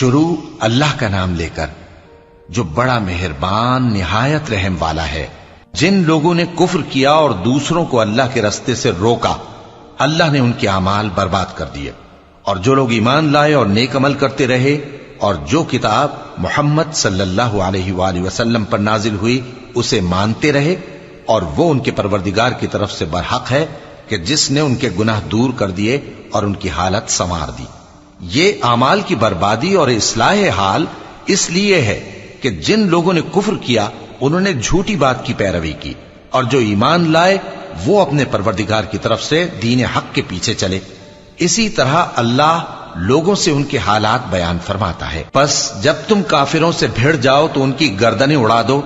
شروع اللہ کا نام لے کر جو بڑا مہربان نہایت رحم والا ہے۔ جن لوگوں نے کفر کیا اور دوسروں کو اللہ کے رستے سے روکا، اللہ نے ان کے اعمال برباد کر دیے، اور جو لوگ ایمان لائے اور نیک عمل کرتے رہے اور جو کتاب محمد صلی اللہ علیہ وآلہ وسلم پر نازل ہوئی اسے مانتے رہے، اور وہ ان کے پروردگار کی طرف سے برحق ہے کہ جس نے ان کے گناہ دور کر دیے اور ان کی حالت سنوار دی۔ یہ اعمال کی بربادی اور اصلاح حال اس لیے ہے کہ جن لوگوں نے کفر کیا انہوں نے جھوٹی بات کی پیروی کی، اور جو ایمان لائے وہ اپنے پروردگار کی طرف سے دین حق کے پیچھے چلے۔ اسی طرح اللہ لوگوں سے ان کے حالات بیان فرماتا ہے۔ پس جب تم کافروں سے بھیڑ جاؤ تو ان کی گردنیں اڑا دو،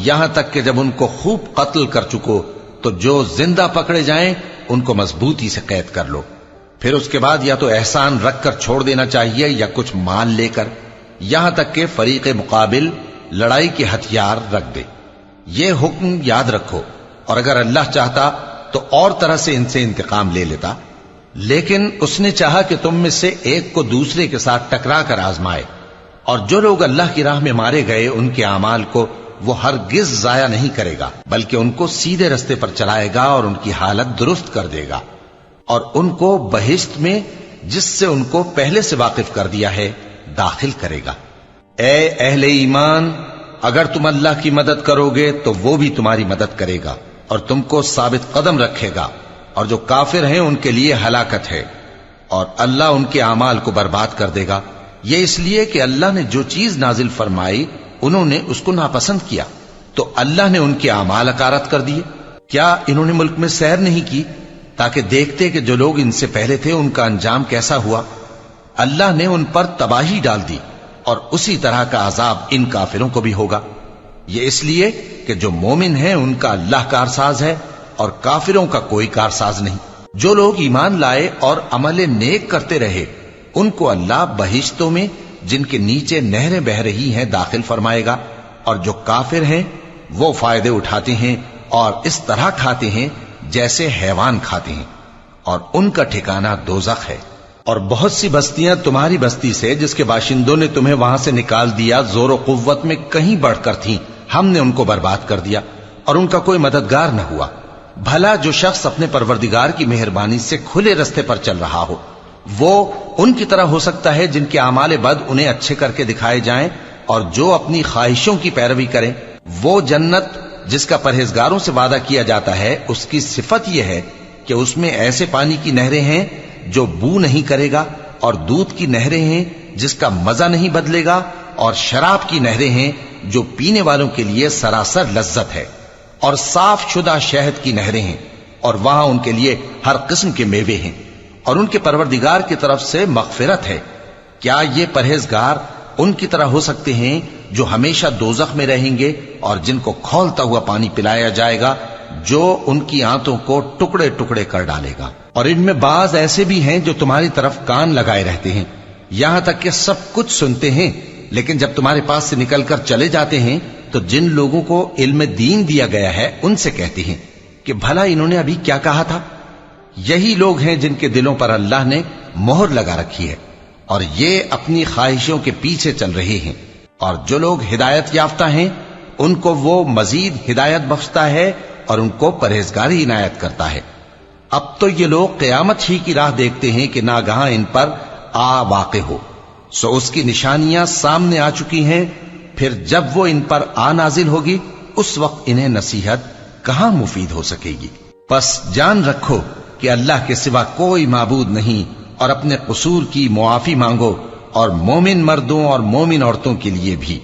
یہاں تک کہ جب ان کو خوب قتل کر چکو تو جو زندہ پکڑے جائیں ان کو مضبوطی سے قید کر لو۔ پھر اس کے بعد یا تو احسان رکھ کر چھوڑ دینا چاہیے یا کچھ مال لے کر، یہاں تک کہ فریق مقابل لڑائی کے ہتھیار رکھ دے۔ یہ حکم یاد رکھو، اور اگر اللہ چاہتا تو اور طرح سے ان سے انتقام لے لیتا، لیکن اس نے چاہا کہ تم میں سے ایک کو دوسرے کے ساتھ ٹکرا کر آزمائے، اور جو لوگ اللہ کی راہ میں مارے گئے ان کے اعمال کو وہ ہرگز ضائع نہیں کرے گا، بلکہ ان کو سیدھے رستے پر چلائے گا اور ان کی حالت درست کر دے گا، اور ان کو بہشت میں جس سے ان کو پہلے سے واقف کر دیا ہے داخل کرے گا۔ اے اہل ایمان، اگر تم اللہ کی مدد کرو گے تو وہ بھی تمہاری مدد کرے گا اور تم کو ثابت قدم رکھے گا، اور جو کافر ہیں ان کے لیے ہلاکت ہے، اور اللہ ان کے اعمال کو برباد کر دے گا۔ یہ اس لیے کہ اللہ نے جو چیز نازل فرمائی انہوں نے اس کو ناپسند کیا، تو اللہ نے ان کے اعمال اکارت کر دیے۔ کیا انہوں نے ملک میں سیر نہیں کی تاکہ دیکھتے کہ جو لوگ ان سے پہلے تھے ان کا انجام کیسا ہوا؟ اللہ نے ان پر تباہی ڈال دی، اور اسی طرح کا عذاب ان کافروں کو بھی ہوگا۔ یہ اس لیے کہ جو مومن ہیں ان کا اللہ کارساز ہے اور کافروں کا کوئی کارساز نہیں۔ جو لوگ ایمان لائے اور عمل نیک کرتے رہے ان کو اللہ بہشتوں میں جن کے نیچے نہریں بہ رہی ہیں داخل فرمائے گا، اور جو کافر ہیں وہ فائدے اٹھاتے ہیں اور اس طرح کھاتے ہیں جیسے حیوان کھاتے ہیں، اور ان کا ٹھکانہ دوزخ ہے۔ اور بہت سی بستیاں تمہاری بستی سے جس کے باشندوں نے تمہیں وہاں سے نکال دیا زور و قوت میں کہیں بڑھ کر تھیں، ہم نے ان کو برباد کر دیا اور ان کا کوئی مددگار نہ ہوا۔ بھلا جو شخص اپنے پروردگار کی مہربانی سے کھلے رستے پر چل رہا ہو وہ ان کی طرح ہو سکتا ہے جن کے اعمال بد انہیں اچھے کر کے دکھائے جائیں، اور جو اپنی خواہشوں کی پیروی کریں۔ وہ جنت جس کا پرہیزگاروں سے وعدہ کیا جاتا ہے اس کی صفت یہ ہے کہ اس میں ایسے پانی کی نہریں ہیں جو بو نہیں کرے گا، اور دودھ کی نہریں ہیں جس کا مزہ نہیں بدلے گا، اور شراب کی نہریں ہیں جو پینے والوں کے لیے سراسر لذت ہے، اور صاف شدہ شہد کی نہریں ہیں، اور وہاں ان کے لیے ہر قسم کے میوے ہیں، اور ان کے پروردگار کی طرف سے مغفرت ہے۔ کیا یہ پرہیزگار ان کی طرح ہو سکتے ہیں جو ہمیشہ دوزخ میں رہیں گے اور جن کو کھولتا ہوا پانی پلایا جائے گا جو ان کی آنتوں کو ٹکڑے ٹکڑے کر ڈالے گا؟ اور ان میں بعض ایسے بھی ہیں جو تمہاری طرف کان لگائے رہتے ہیں، یہاں تک کہ سب کچھ سنتے ہیں، لیکن جب تمہارے پاس سے نکل کر چلے جاتے ہیں تو جن لوگوں کو علم دین دیا گیا ہے ان سے کہتے ہیں کہ بھلا انہوں نے ابھی کیا کہا تھا؟ یہی لوگ ہیں جن کے دلوں پر اللہ نے مہر لگا رکھی ہے اور یہ اپنی خواہشوں کے پیچھے چل رہے ہیں، اور جو لوگ ہدایت یافتہ ہیں ان کو وہ مزید ہدایت بخشتا ہے اور ان کو پرہیزگاری عنایت کرتا ہے۔ اب تو یہ لوگ قیامت ہی کی راہ دیکھتے ہیں کہ ناگہاں ان پر آ واقع ہو، سو اس کی نشانیاں سامنے آ چکی ہیں، پھر جب وہ ان پر آ نازل ہوگی اس وقت انہیں نصیحت کہاں مفید ہو سکے گی۔ پس جان رکھو کہ اللہ کے سوا کوئی معبود نہیں، اور اپنے قصور کی معافی مانگو، اور مومن مردوں اور مومن عورتوں کے لیے بھی،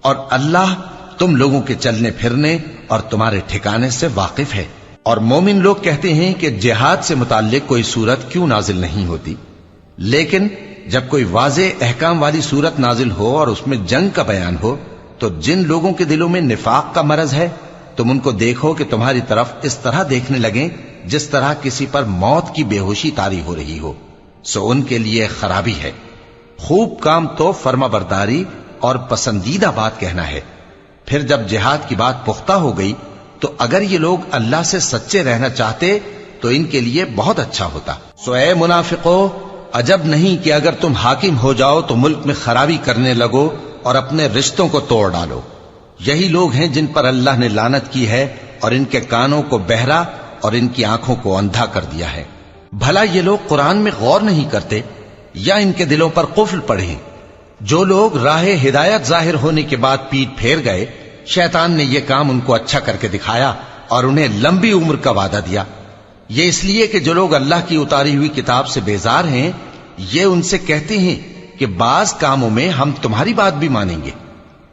اور اللہ تم لوگوں کے چلنے پھرنے اور تمہارے ٹھکانے سے واقف ہے۔ اور مومن لوگ کہتے ہیں کہ جہاد سے متعلق کوئی سورت کیوں نازل نہیں ہوتی، لیکن جب کوئی واضح احکام والی سورت نازل ہو اور اس میں جنگ کا بیان ہو تو جن لوگوں کے دلوں میں نفاق کا مرض ہے تم ان کو دیکھو کہ تمہاری طرف اس طرح دیکھنے لگیں جس طرح کسی پر موت کی بے ہوشی طاری ہو رہی ہو، سو ان کے لیے خرابی ہے۔ خوب کام تو فرما برداری اور پسندیدہ بات کہنا ہے۔ پھر جب جہاد کی بات پختہ ہو گئی تو اگر یہ لوگ اللہ سے سچے رہنا چاہتے تو ان کے لیے بہت اچھا ہوتا۔ سو اے منافقو، عجب نہیں کہ اگر تم حاکم ہو جاؤ تو ملک میں خرابی کرنے لگو اور اپنے رشتوں کو توڑ ڈالو۔ یہی لوگ ہیں جن پر اللہ نے لعنت کی ہے اور ان کے کانوں کو بہرا اور ان کی آنکھوں کو اندھا کر دیا ہے۔ بھلا یہ لوگ قرآن میں غور نہیں کرتے یا ان کے دلوں پر قفل پڑے ہیں؟ جو لوگ راہ ہدایت ظاہر ہونے کے بعد پیٹ پھیر گئے، شیطان نے یہ کام ان کو اچھا کر کے دکھایا اور انہیں لمبی عمر کا وعدہ دیا۔ یہ اس لیے کہ جو لوگ اللہ کی اتاری ہوئی کتاب سے بیزار ہیں، یہ ان سے کہتے ہیں کہ بعض کاموں میں ہم تمہاری بات بھی مانیں گے،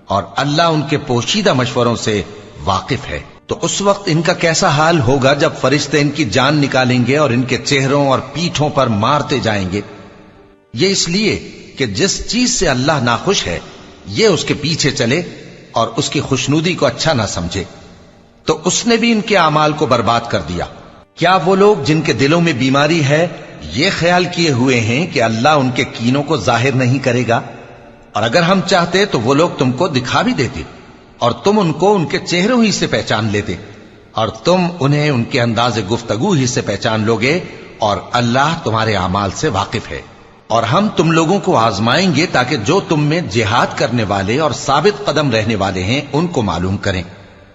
اور اللہ ان کے پوشیدہ مشوروں سے واقف ہے۔ تو اس وقت ان کا کیسا حال ہوگا جب فرشتے ان کی جان نکالیں گے اور ان کے چہروں اور پیٹھوں پر مارتے جائیں گے۔ یہ اس لیے کہ جس چیز سے اللہ ناخوش ہے یہ اس کے پیچھے چلے اور اس کی خوشنودی کو اچھا نہ سمجھے، تو اس نے بھی ان کے اعمال کو برباد کر دیا۔ کیا وہ لوگ جن کے دلوں میں بیماری ہے یہ خیال کیے ہوئے ہیں کہ اللہ ان کے کینوں کو ظاہر نہیں کرے گا؟ اور اگر ہم چاہتے تو وہ لوگ تم کو دکھا بھی دیتے اور تم ان کو ان کے چہروں ہی سے پہچان لیتے، اور تم انہیں ان کے انداز گفتگو ہی سے پہچان لوگے، اور اللہ تمہارے اعمال سے واقف ہے۔ اور ہم تم لوگوں کو آزمائیں گے تاکہ جو تم میں جہاد کرنے والے اور ثابت قدم رہنے والے ہیں ان کو معلوم کریں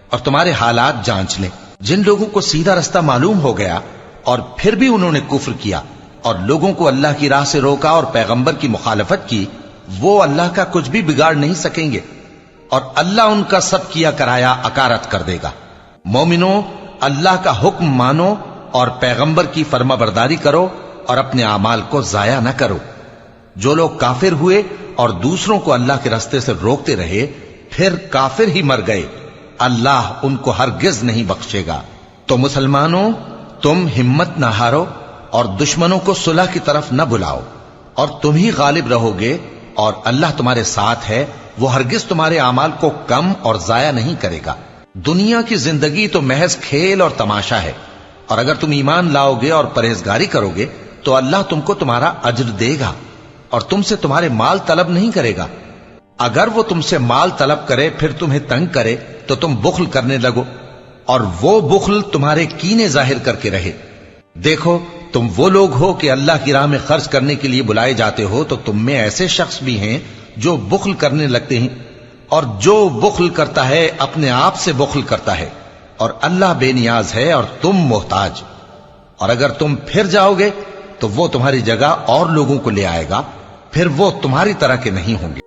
اور تمہارے حالات جانچ لیں۔ جن لوگوں کو سیدھا رستہ معلوم ہو گیا اور پھر بھی انہوں نے کفر کیا اور لوگوں کو اللہ کی راہ سے روکا اور پیغمبر کی مخالفت کی، وہ اللہ کا کچھ بھی بگاڑ نہیں سکیں گے، اور اللہ ان کا سب کیا کرایا اکارت کر دے گا۔ مومنو، اللہ کا حکم مانو اور پیغمبر کی فرما برداری کرو اور اپنے اعمال کو ضائع نہ کرو۔ جو لوگ کافر ہوئے اور دوسروں کو اللہ کے راستے سے روکتے رہے پھر کافر ہی مر گئے، اللہ ان کو ہرگز نہیں بخشے گا۔ تو مسلمانوں، تم ہمت نہ ہارو اور دشمنوں کو صلح کی طرف نہ بلاؤ، اور تم ہی غالب رہو گے، اور اللہ تمہارے ساتھ ہے، وہ ہرگز تمہارے اعمال کو کم اور ضائع نہیں کرے گا۔ دنیا کی زندگی تو محض کھیل اور تماشا ہے، اور اگر تم ایمان لاؤ گے اور پرہیزگاری کرو گے تو اللہ تم کو تمہارا اجر دے گا اور تم سے تمہارے مال طلب نہیں کرے گا۔ اگر وہ تم سے مال طلب کرے پھر تمہیں تنگ کرے تو تم بخل کرنے لگو، اور وہ بخل تمہارے کینے ظاہر کر کے رہے۔ دیکھو، تم وہ لوگ ہو کہ اللہ کی راہ میں خرچ کرنے کے لیے بلائے جاتے ہو، تو تم میں ایسے شخص بھی ہیں جو بخل کرنے لگتے ہیں، اور جو بخل کرتا ہے اپنے آپ سے بخل کرتا ہے، اور اللہ بے نیاز ہے اور تم محتاج۔ اور اگر تم پھر جاؤ گے تو وہ تمہاری جگہ اور لوگوں کو لے آئے گا، پھر وہ تمہاری طرح کے نہیں ہوں گے۔